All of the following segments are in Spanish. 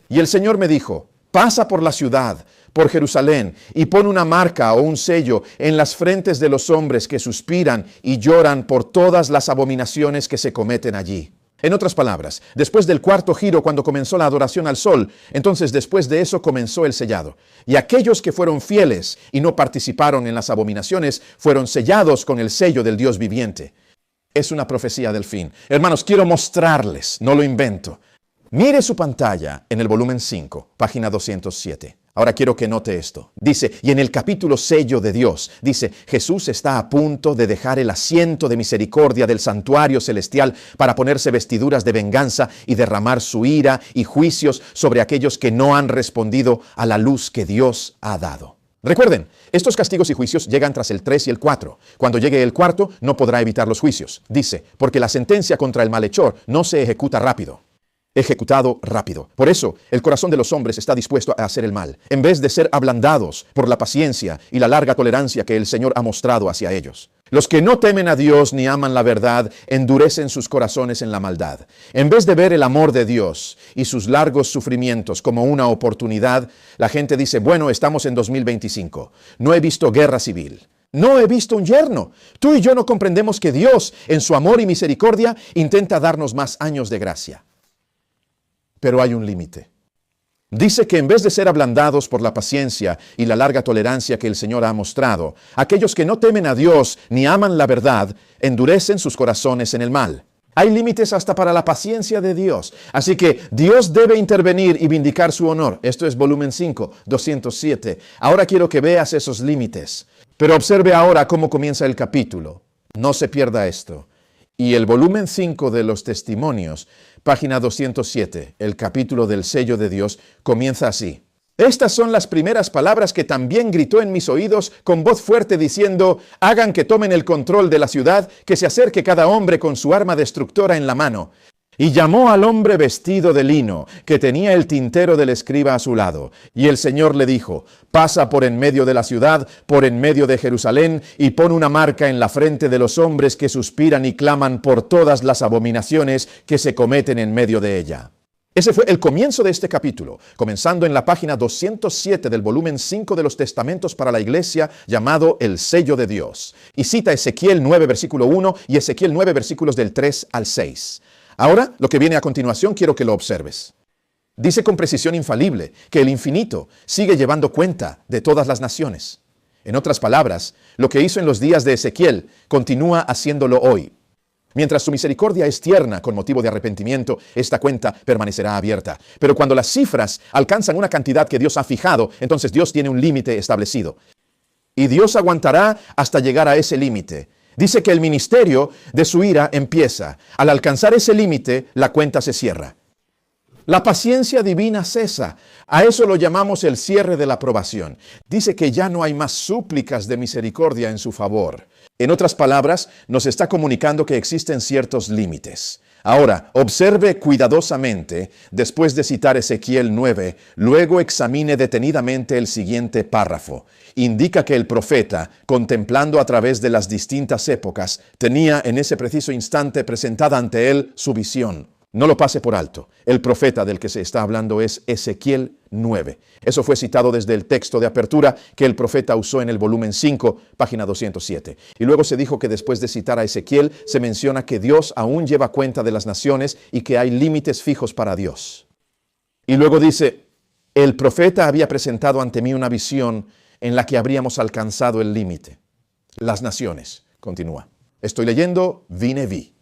Y el Señor me dijo, pasa por la ciudad, por Jerusalén, y pon una marca o un sello en las frentes de los hombres que suspiran y lloran por todas las abominaciones que se cometen allí. En otras palabras, después del cuarto giro, cuando comenzó la adoración al sol, entonces después de eso comenzó el sellado. Y aquellos que fueron fieles y no participaron en las abominaciones, fueron sellados con el sello del Dios viviente. Es una profecía del fin. Hermanos, quiero mostrarles, no lo invento. Mire su pantalla en el volumen 5, página 207. Ahora quiero que note esto. Dice, y en el capítulo sello de Dios, dice, Jesús está a punto de dejar el asiento de misericordia del santuario celestial para ponerse vestiduras de venganza y derramar su ira y juicios sobre aquellos que no han respondido a la luz que Dios ha dado. Recuerden, estos castigos y juicios llegan tras el 3 y el 4. Cuando llegue el cuarto, no podrá evitar los juicios. Dice, porque la sentencia contra el malhechor no se ejecuta rápido. Ejecutado rápido. Por eso, el corazón de los hombres está dispuesto a hacer el mal, en vez de ser ablandados por la paciencia y la larga tolerancia que el Señor ha mostrado hacia ellos. Los que no temen a Dios ni aman la verdad, endurecen sus corazones en la maldad. En vez de ver el amor de Dios y sus largos sufrimientos como una oportunidad, la gente dice, bueno, estamos en 2025. No he visto guerra civil. No he visto un yerno. Tú y yo no comprendemos que Dios, en su amor y misericordia, intenta darnos más años de gracia. Pero hay un límite. Dice que en vez de ser ablandados por la paciencia y la larga tolerancia que el Señor ha mostrado, aquellos que no temen a Dios ni aman la verdad, endurecen sus corazones en el mal. Hay límites hasta para la paciencia de Dios. Así que Dios debe intervenir y vindicar su honor. Esto es volumen 5, 207. Ahora quiero que veas esos límites. Pero observe ahora cómo comienza el capítulo. No se pierda esto. Y el volumen 5 de los testimonios, página 207, el capítulo del sello de Dios, comienza así. Estas son las primeras palabras que también gritó en mis oídos con voz fuerte diciendo, hagan que tomen el control de la ciudad, que se acerque cada hombre con su arma destructora en la mano. Y llamó al hombre vestido de lino, que tenía el tintero del escriba a su lado. Y el Señor le dijo, pasa por en medio de la ciudad, por en medio de Jerusalén, y pon una marca en la frente de los hombres que suspiran y claman por todas las abominaciones que se cometen en medio de ella. Ese fue el comienzo de este capítulo, comenzando en la página 207 del volumen 5 de los Testamentos para la Iglesia, llamado El Sello de Dios. Y cita Ezequiel 9, versículo 1 y Ezequiel 9, versículos del 3 al 6. Ahora, lo que viene a continuación, quiero que lo observes. Dice con precisión infalible que el infinito sigue llevando cuenta de todas las naciones. En otras palabras, lo que hizo en los días de Ezequiel continúa haciéndolo hoy. Mientras su misericordia es tierna con motivo de arrepentimiento, esta cuenta permanecerá abierta. Pero cuando las cifras alcanzan una cantidad que Dios ha fijado, entonces Dios tiene un límite establecido. Y Dios aguantará hasta llegar a ese límite. Dice que el ministerio de su ira empieza. Al alcanzar ese límite, la cuenta se cierra. La paciencia divina cesa. A eso lo llamamos el cierre de la aprobación. Dice que ya no hay más súplicas de misericordia en su favor. En otras palabras, nos está comunicando que existen ciertos límites. Ahora, observe cuidadosamente, después de citar Ezequiel 9, luego examine detenidamente el siguiente párrafo. Indica que el profeta, contemplando a través de las distintas épocas, tenía en ese preciso instante presentada ante él su visión. No lo pase por alto. El profeta del que se está hablando es Ezequiel 9. Eso fue citado desde el texto de apertura que el profeta usó en el volumen 5, página 207. Y luego se dijo que después de citar a Ezequiel, se menciona que Dios aún lleva cuenta de las naciones y que hay límites fijos para Dios. Y luego dice, el profeta había presentado ante mí una visión en la que habríamos alcanzado el límite. Las naciones, continúa. Estoy leyendo, vi.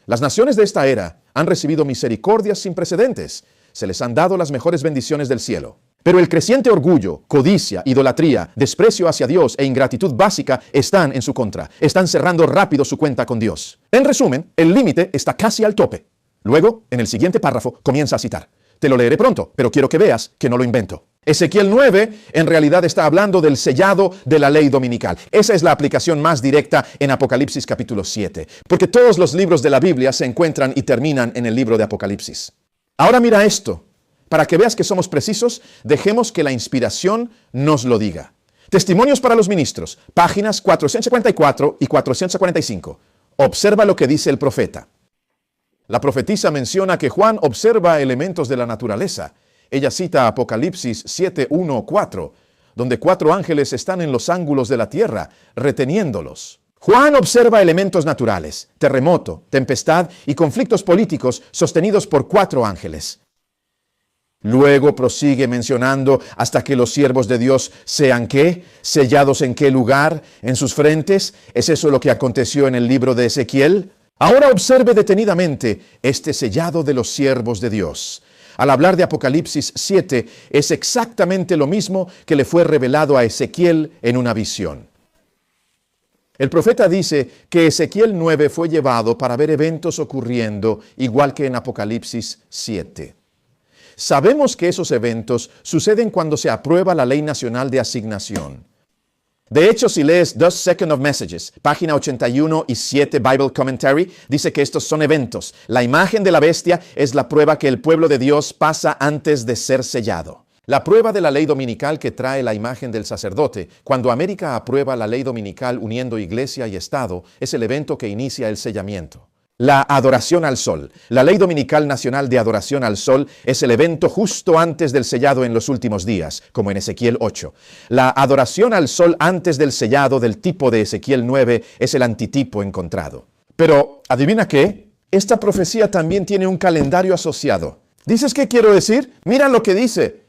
Las naciones de esta era han recibido misericordias sin precedentes. Se les han dado las mejores bendiciones del cielo. Pero el creciente orgullo, codicia, idolatría, desprecio hacia Dios e ingratitud básica están en su contra. Están cerrando rápido su cuenta con Dios. En resumen, el límite está casi al tope. Luego, en el siguiente párrafo, comienza a citar. Te lo leeré pronto, pero quiero que veas que no lo invento. Ezequiel 9 en realidad está hablando del sellado de la ley dominical. Esa es la aplicación más directa en Apocalipsis capítulo 7, porque todos los libros de la Biblia se encuentran y terminan en el libro de Apocalipsis. Ahora mira esto. Para que veas que somos precisos, dejemos que la inspiración nos lo diga. Testimonios para los ministros, páginas 454 y 445. Observa lo que dice el profeta. La profetisa menciona que Juan observa elementos de la naturaleza Ella cita Apocalipsis 7, 1, 4, donde 4 ángeles están en los ángulos de la tierra, reteniéndolos. Juan observa elementos naturales, terremoto, tempestad y conflictos políticos sostenidos por 4 ángeles. Luego prosigue mencionando hasta que los siervos de Dios sean ¿qué? ¿Sellados en qué lugar? ¿En sus frentes? ¿Es eso lo que aconteció en el libro de Ezequiel? Ahora observe detenidamente este sellado de los siervos de Dios. Al hablar de Apocalipsis 7, es exactamente lo mismo que le fue revelado a Ezequiel en una visión. El profeta dice que Ezequiel 9 fue llevado para ver eventos ocurriendo igual que en Apocalipsis 7. Sabemos que esos eventos suceden cuando se aprueba la Ley Nacional de Asignación. De hecho, si lees The Second of Messages, página 81 y 7 Bible Commentary, dice que estos son eventos. La imagen de la bestia es la prueba que el pueblo de Dios pasa antes de ser sellado. La prueba de la ley dominical que trae la imagen del sacerdote, cuando América aprueba la ley dominical uniendo iglesia y Estado, es el evento que inicia el sellamiento. La adoración al sol. La ley dominical nacional de adoración al sol es el evento justo antes del sellado en los últimos días, como en Ezequiel 8. La adoración al sol antes del sellado del tipo de Ezequiel 9 es el antitipo encontrado. Pero, ¿adivina qué? Esta profecía también tiene un calendario asociado. ¿Dices qué quiero decir? Mira lo que dice.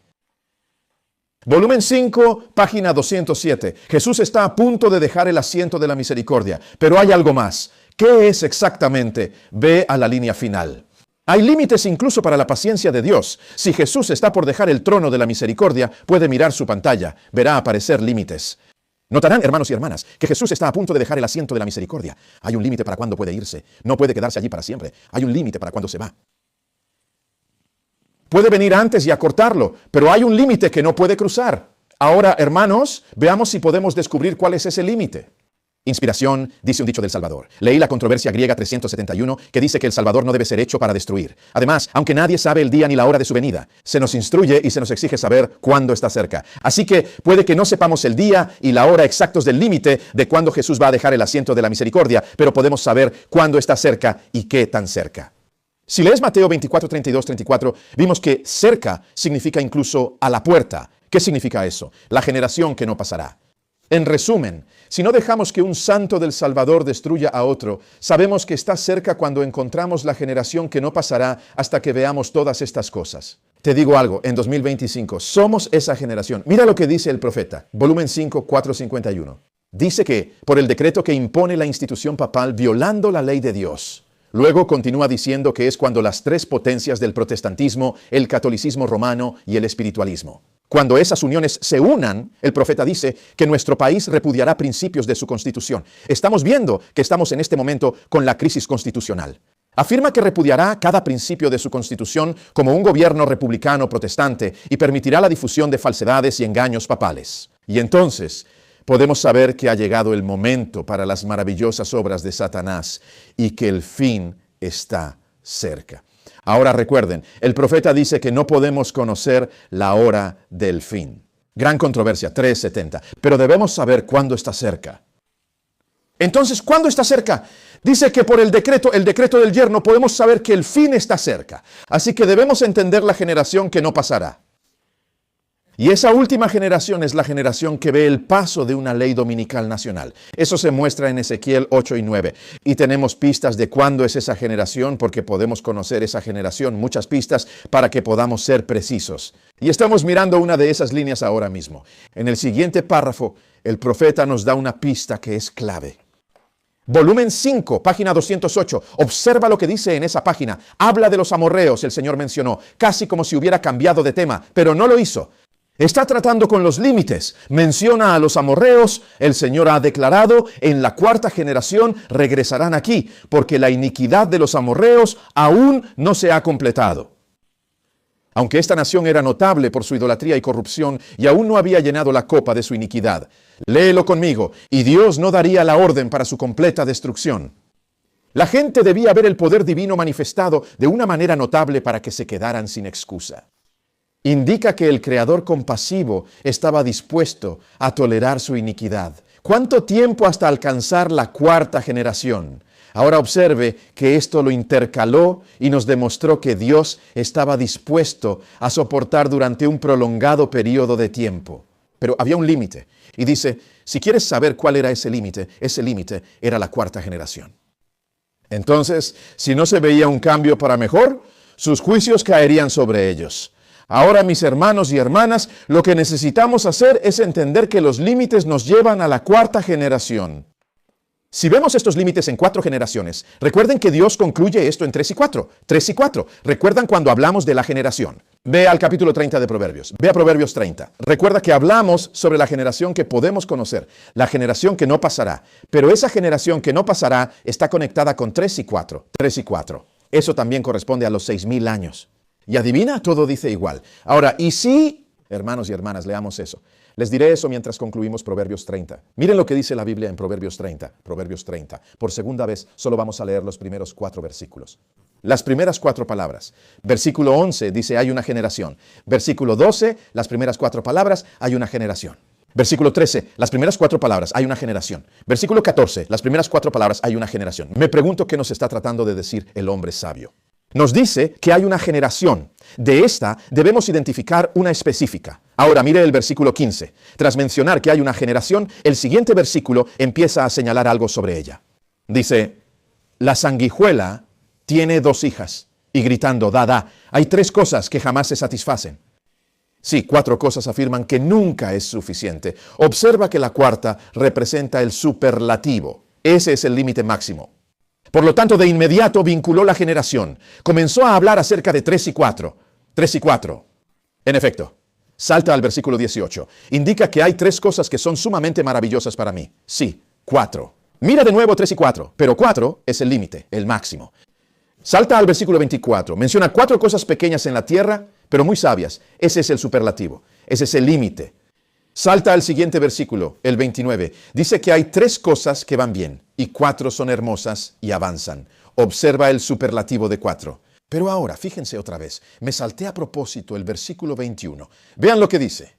Volumen 5, página 207. Jesús está a punto de dejar el asiento de la misericordia, pero hay algo más. ¿Qué es exactamente? Ve a la línea final. Hay límites incluso para la paciencia de Dios. Si Jesús está por dejar el trono de la misericordia, puede mirar su pantalla. Verá aparecer límites. Notarán, hermanos y hermanas, que Jesús está a punto de dejar el asiento de la misericordia. Hay un límite para cuándo puede irse. No puede quedarse allí para siempre. Hay un límite para cuándo se va. Puede venir antes y acortarlo, pero hay un límite que no puede cruzar. Ahora, hermanos, veamos si podemos descubrir cuál es ese límite. Inspiración, dice un dicho del Salvador. Leí la controversia griega 371 que dice que el Salvador no debe ser hecho para destruir. Además, aunque nadie sabe el día ni la hora de su venida, se nos instruye y se nos exige saber cuándo está cerca. Así que puede que no sepamos el día y la hora exactos del límite de cuándo Jesús va a dejar el asiento de la misericordia, pero podemos saber cuándo está cerca y qué tan cerca. Si lees Mateo 24, 32, 34, vimos que cerca significa incluso a la puerta. ¿Qué significa eso? La generación que no pasará. En resumen, si no dejamos que un santo del Salvador destruya a otro, sabemos que está cerca cuando encontramos la generación que no pasará hasta que veamos todas estas cosas. Te digo algo, en 2025 somos esa generación. Mira lo que dice el profeta, volumen 5, 451. Dice que por el decreto que impone la institución papal violando la ley de Dios. Luego continúa diciendo que es cuando las 3 potencias del protestantismo, el catolicismo romano y el espiritualismo. Cuando esas uniones se unan, el profeta dice que nuestro país repudiará principios de su constitución. Estamos viendo que estamos en este momento con la crisis constitucional. Afirma que repudiará cada principio de su constitución como un gobierno republicano protestante y permitirá la difusión de falsedades y engaños papales. Y entonces podemos saber que ha llegado el momento para las maravillosas obras de Satanás y que el fin está cerca. Ahora recuerden, el profeta dice que no podemos conocer la hora del fin. Gran controversia, 3:70. Pero debemos saber cuándo está cerca. Entonces, ¿cuándo está cerca? Dice que por el decreto del yerno, podemos saber que el fin está cerca. Así que debemos entender la generación que no pasará. Y esa última generación es la generación que ve el paso de una ley dominical nacional. Eso se muestra en Ezequiel 8 y 9. Y tenemos pistas de cuándo es esa generación porque podemos conocer esa generación, muchas pistas para que podamos ser precisos. Y estamos mirando una de esas líneas ahora mismo. En el siguiente párrafo, el profeta nos da una pista que es clave. Volumen 5, página 208. Observa lo que dice en esa página. Habla de los amorreos, el Señor mencionó, casi como si hubiera cambiado de tema, pero no lo hizo. Está tratando con los límites. Menciona a los amorreos. El Señor ha declarado, en la 4ª generación regresarán aquí, porque la iniquidad de los amorreos aún no se ha completado. Aunque esta nación era notable por su idolatría y corrupción y aún no había llenado la copa de su iniquidad. Léelo conmigo. Y Dios no daría la orden para su completa destrucción. La gente debía ver el poder divino manifestado de una manera notable para que se quedaran sin excusa. Indica que el Creador compasivo estaba dispuesto a tolerar su iniquidad. ¿Cuánto tiempo hasta alcanzar la 4ª generación? Ahora observe que esto lo intercaló y nos demostró que Dios estaba dispuesto a soportar durante un prolongado periodo de tiempo. Pero había un límite. Y dice, si quieres saber cuál era ese límite era la cuarta generación. Entonces, si no se veía un cambio para mejor, sus juicios caerían sobre ellos. Ahora, mis hermanos y hermanas, lo que necesitamos hacer es entender que los límites nos llevan a la cuarta generación. Si vemos estos límites en 4 generaciones, recuerden que Dios concluye esto en 3 y 4. 3 y 4. ¿Recuerdan cuando hablamos de la generación? Ve al capítulo 30 de Proverbios. Ve a Proverbios 30. Recuerda que hablamos sobre la generación que podemos conocer, la generación que no pasará. Pero esa generación que no pasará está conectada con 3 y 4. 3 y 4. Eso también corresponde a los 6,000 años. Y adivina, todo dice igual. Ahora, ¿y si, hermanos y hermanas, leamos eso? Les diré eso mientras concluimos Proverbios 30. Miren lo que dice la Biblia en Proverbios 30. Proverbios 30. Por segunda vez, solo vamos a leer los primeros 4 versículos. Las primeras 4 palabras. Versículo 11 dice, hay una generación. Versículo 12, las primeras 4 palabras, hay una generación. Versículo 13, las primeras 4 palabras, hay una generación. Versículo 14, las primeras 4 palabras, hay una generación. Me pregunto qué nos está tratando de decir el hombre sabio. Nos dice que hay una generación. De esta debemos identificar una específica. Ahora mire el versículo 15. Tras mencionar que hay una generación, el siguiente versículo empieza a señalar algo sobre ella. Dice, la sanguijuela tiene 2 hijas. Y gritando, da, da. Hay 3 cosas que jamás se satisfacen. Sí, 4 cosas afirman que nunca es suficiente. Observa que la cuarta representa el superlativo. Ese es el límite máximo. Por lo tanto, de inmediato vinculó la generación. Comenzó a hablar acerca de 3 y 4. 3 y 4. En efecto, salta al versículo 18. Indica que hay 3 cosas que son sumamente maravillosas para mí. Sí, 4. Mira de nuevo 3 y 4, pero 4 es el límite, el máximo. Salta al versículo 24. Menciona 4 cosas pequeñas en la tierra, pero muy sabias. Ese es el superlativo. Ese es el límite. Salta al siguiente versículo, el 29. Dice que hay 3 cosas que van bien y 4 son hermosas y avanzan. Observa el superlativo de 4. Pero ahora, fíjense otra vez, me salté a propósito el versículo 21. Vean lo que dice.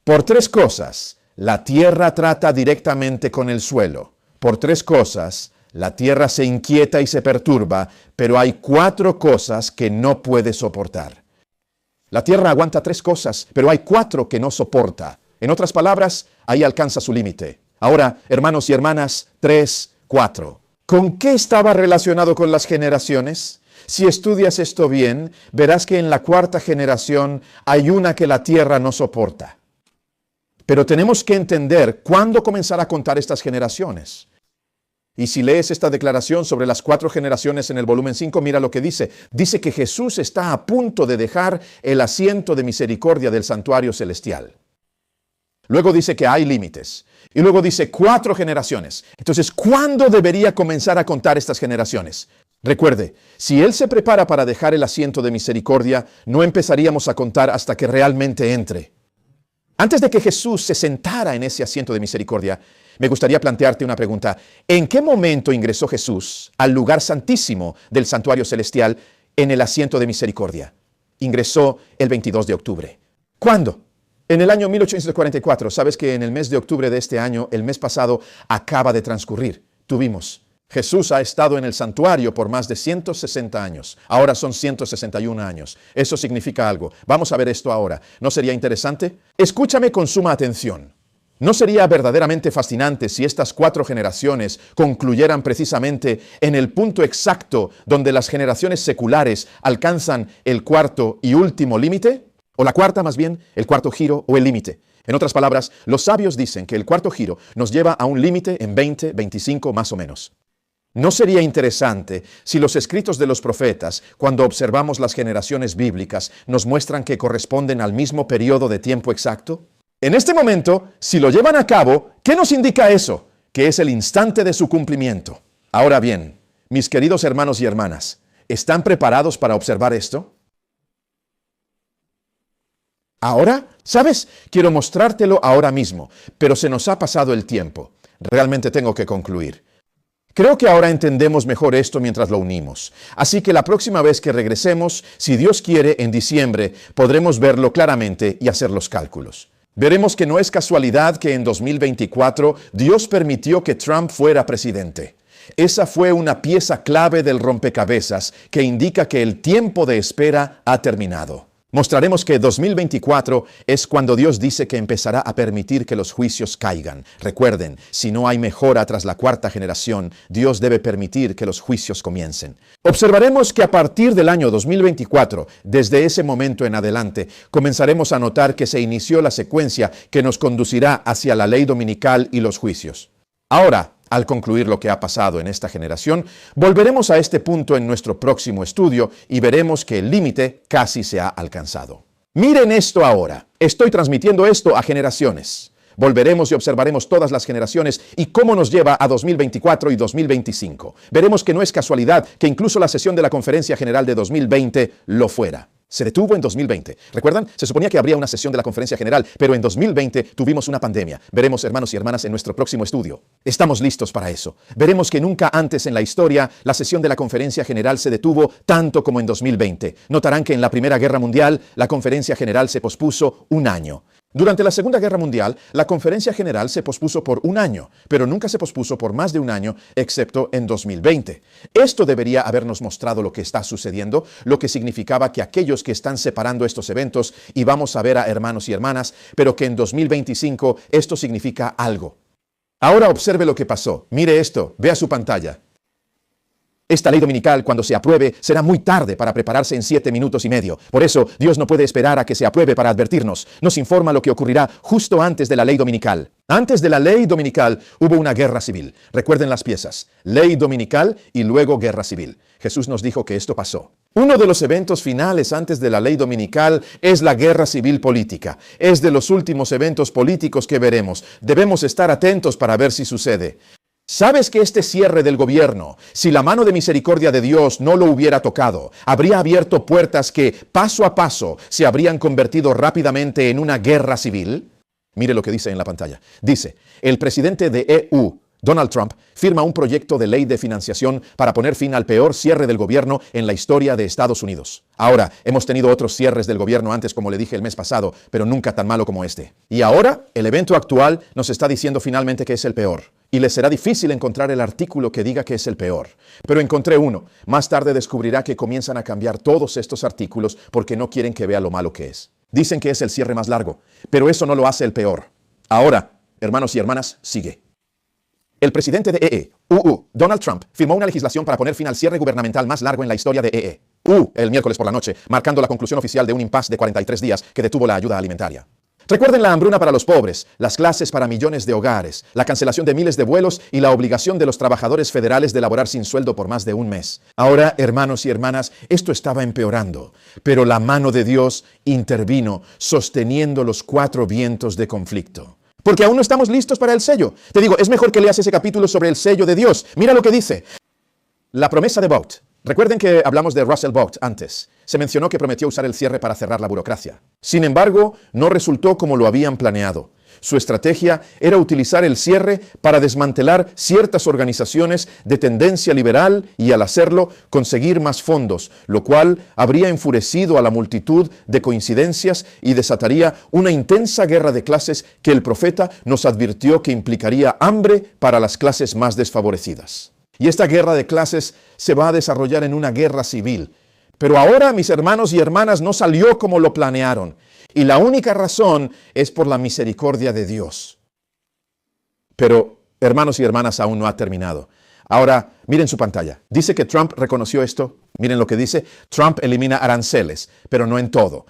Por 3 cosas, la tierra trata directamente con el suelo. Por 3 cosas, la tierra se inquieta y se perturba, pero hay 4 cosas que no puede soportar. La tierra aguanta 3 cosas, pero hay 4 que no soporta. En otras palabras, ahí alcanza su límite. Ahora, hermanos y hermanas, 3, 4. ¿Con qué estaba relacionado con las generaciones? Si estudias esto bien, verás que en la cuarta generación hay una que la tierra no soporta. Pero tenemos que entender cuándo comenzar a contar estas generaciones. Y si lees esta declaración sobre las 4 generaciones en el volumen 5, mira lo que dice. Dice que Jesús está a punto de dejar el asiento de misericordia del santuario celestial. Luego dice que hay límites. Y luego dice 4 generaciones. Entonces, ¿cuándo debería comenzar a contar estas generaciones? Recuerde, si Él se prepara para dejar el asiento de misericordia, no empezaríamos a contar hasta que realmente entre. Antes de que Jesús se sentara en ese asiento de misericordia, me gustaría plantearte una pregunta. ¿En qué momento ingresó Jesús al lugar santísimo del santuario celestial en el asiento de misericordia? Ingresó el 22 de octubre. ¿Cuándo? En el año 1844. Sabes que en el mes de octubre de este año, el mes pasado, acaba de transcurrir. Jesús ha estado en el santuario por más de 160 años. Ahora son 161 años. Eso significa algo. Vamos a ver esto ahora. ¿No sería interesante? Escúchame con suma atención. ¿No sería verdaderamente fascinante si estas 4 generaciones concluyeran precisamente en el punto exacto donde las generaciones seculares alcanzan el cuarto y último límite? O la cuarta, más bien, el cuarto giro o el límite. En otras palabras, los sabios dicen que el cuarto giro nos lleva a un límite en 20, 25 más o menos. ¿No sería interesante si los escritos de los profetas, cuando observamos las generaciones bíblicas, nos muestran que corresponden al mismo periodo de tiempo exacto? En este momento, si lo llevan a cabo, ¿qué nos indica eso? Que es el instante de su cumplimiento. Ahora bien, mis queridos hermanos y hermanas, ¿están preparados para observar esto? ¿Ahora? ¿Sabes? Quiero mostrártelo ahora mismo, pero se nos ha pasado el tiempo. Realmente tengo que concluir. Creo que ahora entendemos mejor esto mientras lo unimos. Así que la próxima vez que regresemos, si Dios quiere, en diciembre, podremos verlo claramente y hacer los cálculos. Veremos que no es casualidad que en 2024 Dios permitió que Trump fuera presidente. Esa fue una pieza clave del rompecabezas que indica que el tiempo de espera ha terminado. Mostraremos que 2024 es cuando Dios dice que empezará a permitir que los juicios caigan. Recuerden, si no hay mejora tras la cuarta generación, Dios debe permitir que los juicios comiencen. Observaremos que a partir del año 2024, desde ese momento en adelante, comenzaremos a notar que se inició la secuencia que nos conducirá hacia la ley dominical y los juicios. Ahora, al concluir lo que ha pasado en esta generación, volveremos a este punto en nuestro próximo estudio y veremos que el límite casi se ha alcanzado. Miren esto ahora. Estoy transmitiendo esto a generaciones. Volveremos y observaremos todas las generaciones y cómo nos lleva a 2024 y 2025. Veremos que no es casualidad que incluso la sesión de la Conferencia General de 2020 lo fuera. Se detuvo en 2020. ¿Recuerdan? Se suponía que habría una sesión de la Conferencia General, pero en 2020 tuvimos una pandemia. Veremos, hermanos y hermanas, en nuestro próximo estudio. Estamos listos para eso. Veremos que nunca antes en la historia la sesión de la Conferencia General se detuvo tanto como en 2020. Notarán que en la Primera Guerra Mundial la Conferencia General se pospuso un año. Durante la Segunda Guerra Mundial, la Conferencia General se pospuso por un año, pero nunca se pospuso por más de un año, excepto en 2020. Esto debería habernos mostrado lo que está sucediendo, lo que significaba que aquellos que están separando estos eventos, y vamos a ver a hermanos y hermanas, pero que en 2025 esto significa algo. Ahora observe lo que pasó. Mire esto, vea su pantalla. Esta ley dominical, cuando se apruebe, será muy tarde para prepararse en 7 minutos y medio. Por eso, Dios no puede esperar a que se apruebe para advertirnos. Nos informa lo que ocurrirá justo antes de la ley dominical. Antes de la ley dominical hubo una guerra civil. Recuerden las piezas. Ley dominical y luego guerra civil. Jesús nos dijo que esto pasó. Uno de los eventos finales antes de la ley dominical es la guerra civil política. Es de los últimos eventos políticos que veremos. Debemos estar atentos para ver si sucede. ¿Sabes que este cierre del gobierno, si la mano de misericordia de Dios no lo hubiera tocado, habría abierto puertas que, paso a paso, se habrían convertido rápidamente en una guerra civil? Mire lo que dice en la pantalla. Dice, el presidente de EU, Donald Trump, firma un proyecto de ley de financiación para poner fin al peor cierre del gobierno en la historia de Estados Unidos. Ahora, hemos tenido otros cierres del gobierno antes, como le dije el mes pasado, pero nunca tan malo como este. Y ahora, el evento actual nos está diciendo finalmente que es el peor. Y les será difícil encontrar el artículo que diga que es el peor. Pero encontré uno. Más tarde descubrirá que comienzan a cambiar todos estos artículos porque no quieren que vea lo malo que es. Dicen que es el cierre más largo, pero eso no lo hace el peor. Ahora, hermanos y hermanas, sigue. El presidente de EU, Donald Trump, firmó una legislación para poner fin al cierre gubernamental más largo en la historia de EU, el miércoles por la noche, marcando la conclusión oficial de un impasse de 43 días que detuvo la ayuda alimentaria. Recuerden la hambruna para los pobres, las clases para millones de hogares, la cancelación de miles de vuelos y la obligación de los trabajadores federales de laborar sin sueldo por más de un mes. Ahora, hermanos y hermanas, esto estaba empeorando, pero la mano de Dios intervino sosteniendo los 4 vientos de conflicto. Porque aún no estamos listos para el sello. Te digo, es mejor que leas ese capítulo sobre el sello de Dios. Mira lo que dice. La promesa de Vought. Recuerden que hablamos de Russell Vought antes. Se mencionó que prometió usar el cierre para cerrar la burocracia. Sin embargo, no resultó como lo habían planeado. Su estrategia era utilizar el cierre para desmantelar ciertas organizaciones de tendencia liberal y al hacerlo conseguir más fondos, lo cual habría enfurecido a la multitud de coincidencias y desataría una intensa guerra de clases que el profeta nos advirtió que implicaría hambre para las clases más desfavorecidas. Y esta guerra de clases se va a desarrollar en una guerra civil. Pero ahora, mis hermanos y hermanas, no salió como lo planearon. Y la única razón es por la misericordia de Dios. Pero, hermanos y hermanas, aún no ha terminado. Ahora, miren su pantalla. Dice que Trump reconoció esto. Miren lo que dice. Trump elimina aranceles, pero no en todo.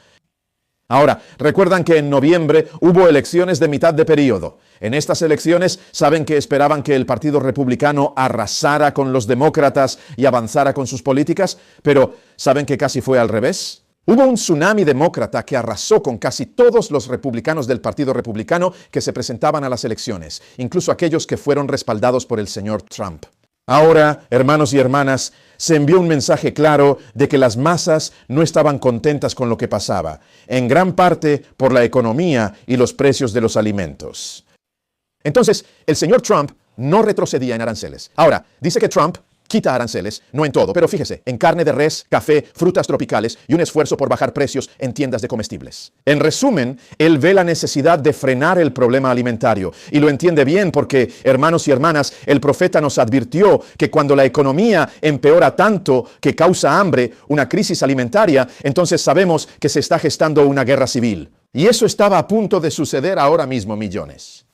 Ahora, recuerdan que en noviembre hubo elecciones de mitad de periodo. En estas elecciones, ¿saben que esperaban que el Partido Republicano arrasara con los demócratas y avanzara con sus políticas? Pero, ¿saben que casi fue al revés? Hubo un tsunami demócrata que arrasó con casi todos los republicanos del Partido Republicano que se presentaban a las elecciones, incluso aquellos que fueron respaldados por el señor Trump. Ahora, hermanos y hermanas, se envió un mensaje claro de que las masas no estaban contentas con lo que pasaba, en gran parte por la economía y los precios de los alimentos. Entonces, el señor Trump no retrocedía en aranceles. Ahora, dice que Trump quita aranceles, no en todo, pero fíjese, en carne de res, café, frutas tropicales y un esfuerzo por bajar precios en tiendas de comestibles. En resumen, él ve la necesidad de frenar el problema alimentario y lo entiende bien porque, hermanos y hermanas, el profeta nos advirtió que cuando la economía empeora tanto que causa hambre, una crisis alimentaria, entonces sabemos que se está gestando una guerra civil. Y eso estaba a punto de suceder ahora mismo, millones.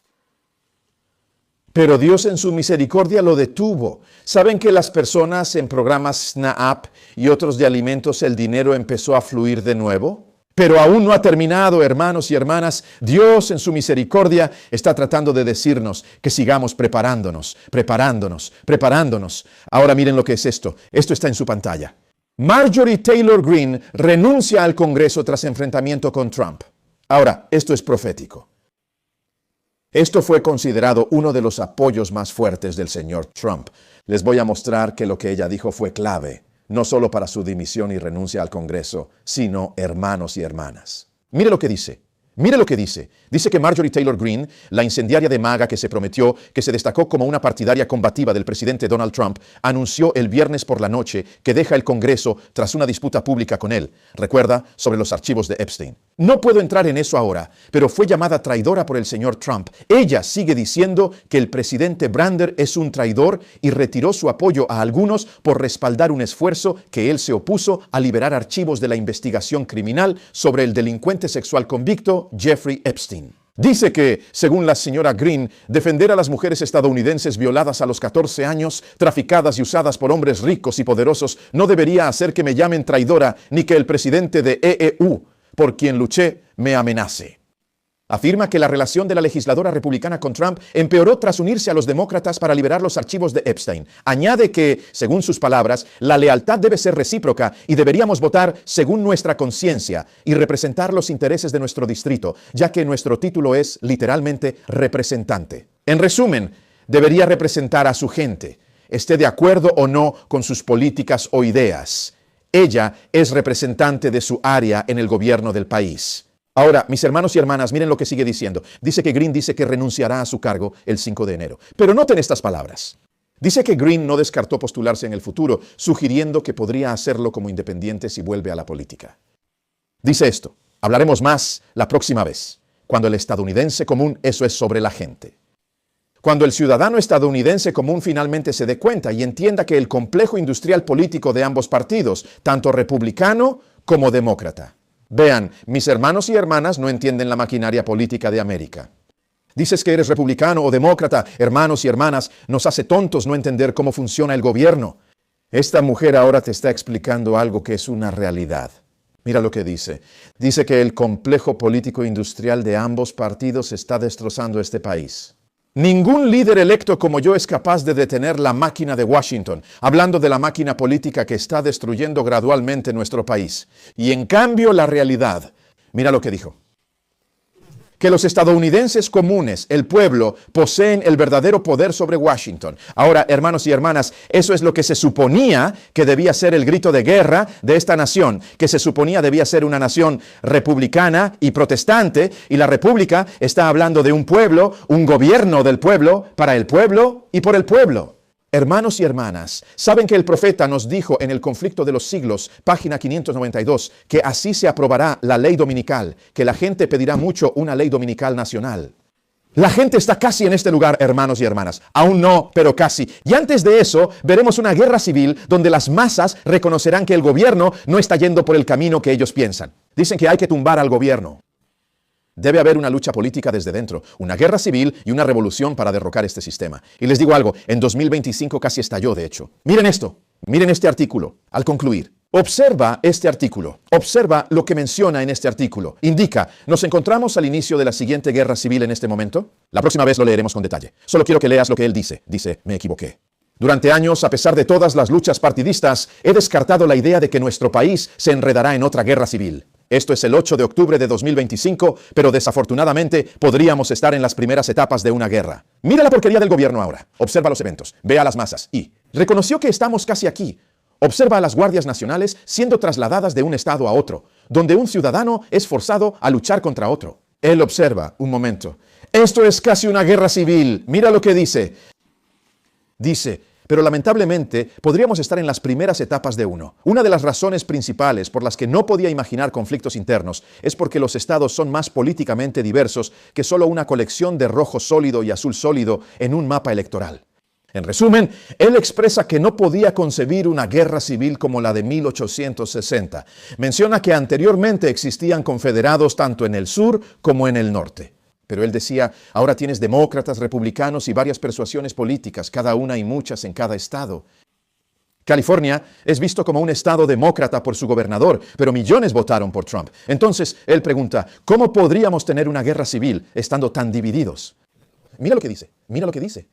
Pero Dios en su misericordia lo detuvo. ¿Saben que las personas en programas SNAP y otros de alimentos, el dinero empezó a fluir de nuevo? Pero aún no ha terminado, hermanos y hermanas. Dios en su misericordia está tratando de decirnos que sigamos preparándonos. Ahora miren lo que es esto. Esto está en su pantalla. Marjorie Taylor Greene renuncia al Congreso tras enfrentamiento con Trump. Ahora, esto es profético. Esto fue considerado uno de los apoyos más fuertes del señor Trump. Les voy a mostrar que lo que ella dijo fue clave, no solo para su dimisión y renuncia al Congreso, sino hermanos y hermanas. Mire lo que dice. Mire lo que dice. Dice que Marjorie Taylor Greene, la incendiaria de MAGA que se prometió, que se destacó como una partidaria combativa del presidente Donald Trump, anunció el viernes por la noche que deja el Congreso tras una disputa pública con él. Recuerda, sobre los archivos de Epstein. No puedo entrar en eso ahora, pero fue llamada traidora por el señor Trump. Ella sigue diciendo que el presidente Brander es un traidor y retiró su apoyo a algunos por respaldar un esfuerzo que él se opuso a liberar archivos de la investigación criminal sobre el delincuente sexual convicto Jeffrey Epstein. Dice que, según la señora Greene, defender a las mujeres estadounidenses violadas a los 14 años, traficadas y usadas por hombres ricos y poderosos, no debería hacer que me llamen traidora ni que el presidente de EEU, por quien luché, me amenace. Afirma que la relación de la legisladora republicana con Trump empeoró tras unirse a los demócratas para liberar los archivos de Epstein. Añade que, según sus palabras, la lealtad debe ser recíproca y deberíamos votar según nuestra conciencia y representar los intereses de nuestro distrito, ya que nuestro título es literalmente representante. En resumen, debería representar a su gente, esté de acuerdo o no con sus políticas o ideas. Ella es representante de su área en el gobierno del país. Ahora, mis hermanos y hermanas, miren lo que sigue diciendo. Dice que Greene dice que renunciará a su cargo el 5 de enero. Pero noten estas palabras. Dice que Greene no descartó postularse en el futuro, sugiriendo que podría hacerlo como independiente si vuelve a la política. Dice esto, hablaremos más la próxima vez, cuando el estadounidense común, eso es sobre la gente. Cuando el ciudadano estadounidense común finalmente se dé cuenta y entienda que el complejo industrial político de ambos partidos, tanto republicano como demócrata. Vean, mis hermanos y hermanas no entienden la maquinaria política de América. Dices que eres republicano o demócrata, hermanos y hermanas, nos hace tontos no entender cómo funciona el gobierno. Esta mujer ahora te está explicando algo que es una realidad. Mira lo que dice. Dice que el complejo político industrial de ambos partidos está destrozando este país. Ningún líder electo como yo es capaz de detener la máquina de Washington, hablando de la máquina política que está destruyendo gradualmente nuestro país. Y en cambio la realidad, mira lo que dijo. Que los estadounidenses comunes, el pueblo, poseen el verdadero poder sobre Washington. Ahora, hermanos y hermanas, eso es lo que se suponía que debía ser el grito de guerra de esta nación, que se suponía debía ser una nación republicana y protestante, y la república está hablando de un pueblo, un gobierno del pueblo, para el pueblo y por el pueblo. Hermanos y hermanas, ¿saben que el profeta nos dijo en el conflicto de los siglos, página 592, que así se aprobará la ley dominical, que la gente pedirá mucho una ley dominical nacional? La gente está casi en este lugar, hermanos y hermanas. Aún no, pero casi. Y antes de eso, veremos una guerra civil donde las masas reconocerán que el gobierno no está yendo por el camino que ellos piensan. Dicen que hay que tumbar al gobierno. Debe haber una lucha política desde dentro, una guerra civil y una revolución para derrocar este sistema. Y les digo algo, en 2025 casi estalló, de hecho. Miren esto, miren este artículo, al concluir. Observa este artículo, observa lo que menciona en este artículo. Indica, ¿nos encontramos al inicio de la siguiente guerra civil en este momento? La próxima vez lo leeremos con detalle. Solo quiero que leas lo que él dice. Dice, me equivoqué. Durante años, a pesar de todas las luchas partidistas, he descartado la idea de que nuestro país se enredará en otra guerra civil. Esto es el 8 de octubre de 2025, pero desafortunadamente podríamos estar en las primeras etapas de una guerra. Mira la porquería del gobierno ahora. Observa los eventos, ve a las masas y reconoció que estamos casi aquí. Observa a las guardias nacionales siendo trasladadas de un estado a otro, donde un ciudadano es forzado a luchar contra otro. Él observa, un momento. Esto es casi una guerra civil. Mira lo que dice. Dice, Pero lamentablemente podríamos estar en las primeras etapas de uno. Una de las razones principales por las que no podía imaginar conflictos internos es porque los estados son más políticamente diversos que solo una colección de rojo sólido y azul sólido en un mapa electoral. En resumen, él expresa que no podía concebir una guerra civil como la de 1860. Menciona que anteriormente existían confederados tanto en el sur como en el norte. Pero él decía, ahora tienes demócratas, republicanos y varias persuasiones políticas, cada una y muchas en cada estado. California es visto como un estado demócrata por su gobernador, pero millones votaron por Trump. Entonces, él pregunta, ¿cómo podríamos tener una guerra civil estando tan divididos? Mira lo que dice, mira lo que dice.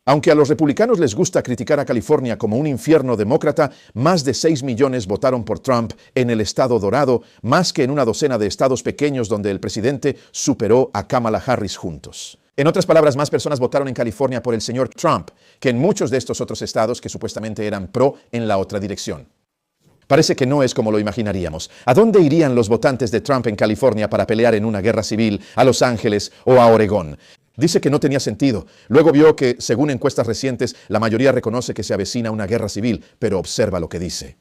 Aunque a los republicanos les gusta criticar a California como un infierno demócrata, más de 6 millones votaron por Trump en el estado dorado, más que en una docena de estados pequeños donde el presidente superó a Kamala Harris juntos. En otras palabras, más personas votaron en California por el señor Trump que en muchos de estos otros estados que supuestamente eran pro en la otra dirección. Parece que no es como lo imaginaríamos. ¿A dónde irían los votantes de Trump en California para pelear en una guerra civil? ¿A Los Ángeles o a Oregón? Dice que no tenía sentido. Luego vio que, según encuestas recientes, la mayoría reconoce que se avecina una guerra civil, pero observa lo que dice.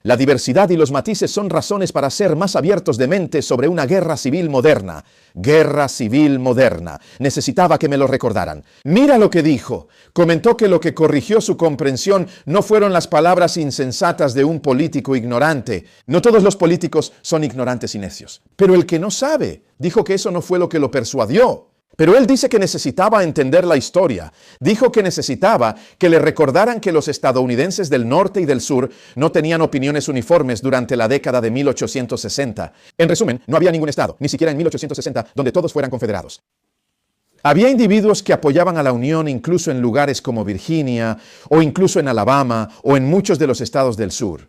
La diversidad y los matices son razones para ser más abiertos de mente sobre una guerra civil moderna. Guerra civil moderna. Necesitaba que me lo recordaran. Mira lo que dijo. Comentó que lo que corrigió su comprensión no fueron las palabras insensatas de un político ignorante. No todos los políticos son ignorantes y necios. Pero el que no sabe, dijo que eso no fue lo que lo persuadió. Pero él dice que necesitaba entender la historia. Dijo que necesitaba que le recordaran que los estadounidenses del norte y del sur no tenían opiniones uniformes durante la década de 1860. En resumen, no había ningún estado, ni siquiera en 1860, donde todos fueran confederados. Había individuos que apoyaban a la Unión incluso en lugares como Virginia, o incluso en Alabama, o en muchos de los estados del sur.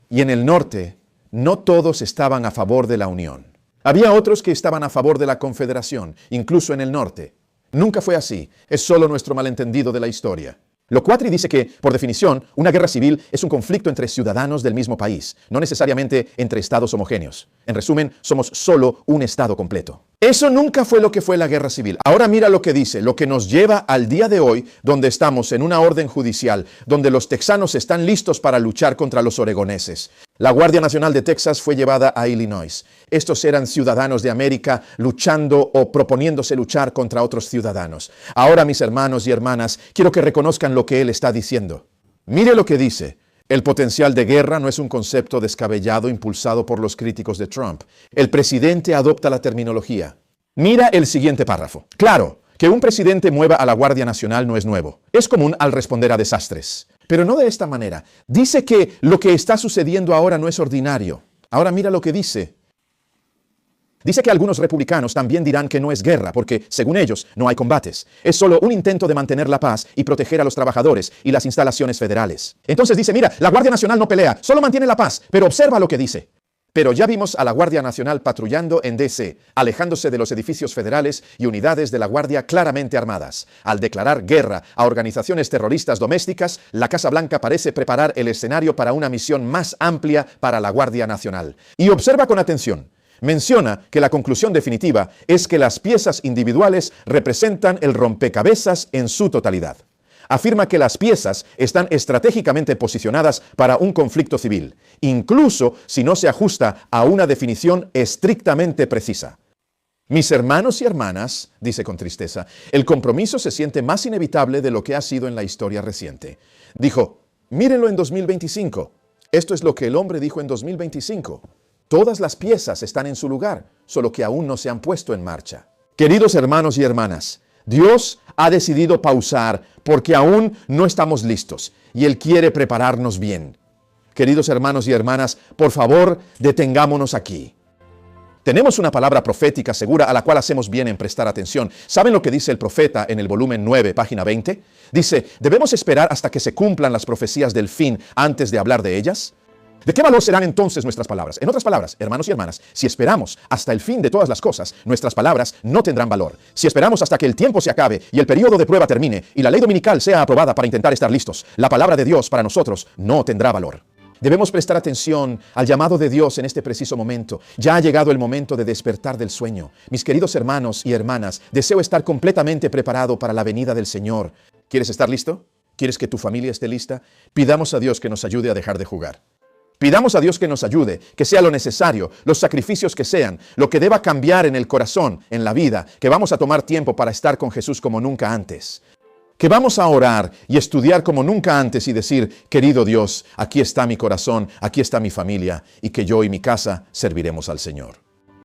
Y en el norte, no todos estaban a favor de la Unión. Había otros que estaban a favor de la Confederación, incluso en el norte. Nunca fue así. Es solo nuestro malentendido de la historia. Loquatri dice que, por definición, una guerra civil es un conflicto entre ciudadanos del mismo país, no necesariamente entre estados homogéneos. En resumen, somos solo un estado completo. Eso nunca fue lo que fue la guerra civil. Ahora mira lo que dice, lo que nos lleva al día de hoy, donde estamos en una orden judicial, donde los texanos están listos para luchar contra los oregoneses. La Guardia Nacional de Texas fue llevada a Illinois. Estos eran ciudadanos de América luchando o proponiéndose luchar contra otros ciudadanos. Ahora, mis hermanos y hermanas, quiero que reconozcan lo que él está diciendo. Mire lo que dice. El potencial de guerra no es un concepto descabellado impulsado por los críticos de Trump. El presidente adopta la terminología. Mira el siguiente párrafo. Claro, que un presidente mueva a la Guardia Nacional no es nuevo. Es común al responder a desastres. Pero no de esta manera. Dice que lo que está sucediendo ahora no es ordinario. Ahora mira lo que dice. Dice que algunos republicanos también dirán que no es guerra, porque, según ellos, no hay combates. Es solo un intento de mantener la paz y proteger a los trabajadores y las instalaciones federales. Entonces dice, mira, la Guardia Nacional no pelea, solo mantiene la paz. Pero observa lo que dice. Pero ya vimos a la Guardia Nacional patrullando en D.C., alejándose de los edificios federales y unidades de la Guardia claramente armadas. Al declarar guerra a organizaciones terroristas domésticas, la Casa Blanca parece preparar el escenario para una misión más amplia para la Guardia Nacional. Y observa con atención. Menciona que la conclusión definitiva es que las piezas individuales representan el rompecabezas en su totalidad. Afirma que las piezas están estratégicamente posicionadas para un conflicto civil, incluso si no se ajusta a una definición estrictamente precisa. Mis hermanos y hermanas, dice con tristeza, el compromiso se siente más inevitable de lo que ha sido en la historia reciente. Dijo, mírenlo en 2025. Esto es lo que el hombre dijo en 2025. Todas las piezas están en su lugar, solo que aún no se han puesto en marcha. Queridos hermanos y hermanas, Dios ha decidido pausar porque aún no estamos listos y Él quiere prepararnos bien. Queridos hermanos y hermanas, por favor, detengámonos aquí. Tenemos una palabra profética segura a la cual hacemos bien en prestar atención. ¿Saben lo que dice el profeta en el volumen 9, página 20? Dice, ¿debemos esperar hasta que se cumplan las profecías del fin antes de hablar de ellas? ¿De qué valor serán entonces nuestras palabras? En otras palabras, hermanos y hermanas, si esperamos hasta el fin de todas las cosas, nuestras palabras no tendrán valor. Si esperamos hasta que el tiempo se acabe y el periodo de prueba termine y la ley dominical sea aprobada para intentar estar listos, la palabra de Dios para nosotros no tendrá valor. Debemos prestar atención al llamado de Dios en este preciso momento. Ya ha llegado el momento de despertar del sueño. Mis queridos hermanos y hermanas, deseo estar completamente preparado para la venida del Señor. ¿Quieres estar listo? ¿Quieres que tu familia esté lista? Pidamos a Dios que nos ayude a dejar de jugar. Pidamos a Dios que nos ayude, que sea lo necesario, los sacrificios que sean, lo que deba cambiar en el corazón, en la vida, que vamos a tomar tiempo para estar con Jesús como nunca antes. Que vamos a orar y estudiar como nunca antes y decir, querido Dios, aquí está mi corazón, aquí está mi familia, y que yo y mi casa serviremos al Señor.